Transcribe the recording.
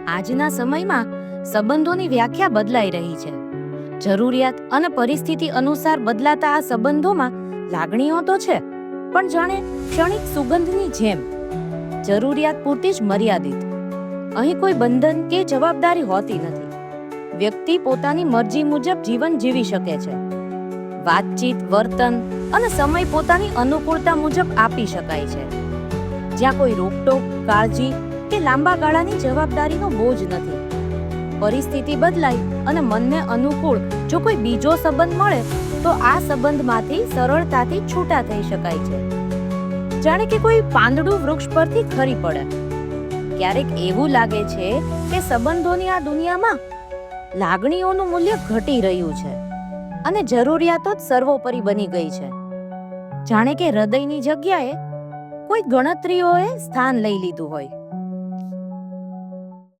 આજના સમયમાં સંબંધોની વ્યાખ્યા બદલાઈ રહી છે. જરૂરિયાત અને પરિસ્થિતિ અનુસાર બદલાતા આ સંબંધોમાં લાગણીઓ તો છે, પણ જાણે ક્ષણિક સુગંધની જેમ, જરૂરિયાત પૂરતી જ મર્યાદિત. અહીં કોઈ બંધન કે જવાબદારી હોતી નથી. વ્યક્તિ પોતાની મરજી મુજબ જીવન જીવી શકે છે. વાતચીત, વર્તન અને સમય પોતાની અનુકૂળતા મુજબ આપી શકાય છે. જ્યાં કોઈ રોકટોક, કાળજી કે લાંબા ગાળાની જવાબદારીનો બોજ નથી. પરિસ્થિતિ બદલાય અને મનને અનુકૂળ જો કોઈ બીજો સંબંધ મળે તો આ સંબંધમાંથી સરળતાથી છૂટા થઈ શકાય છે. જાણે કે કોઈ પાંદડું વૃક્ષ પરથી ખરી પડે. ક્યારેક એવું લાગે છે કે સંબંધોની આ દુનિયામાં લાગણીઓનું મૂલ્ય ઘટી રહ્યું છે અને જરૂરિયાતો જ સર્વોપરી બની ગઈ છે. જાણે કે હૃદયની જગ્યાએ કોઈ ગણતરીઓએ સ્થાન લઈ લીધું હોય.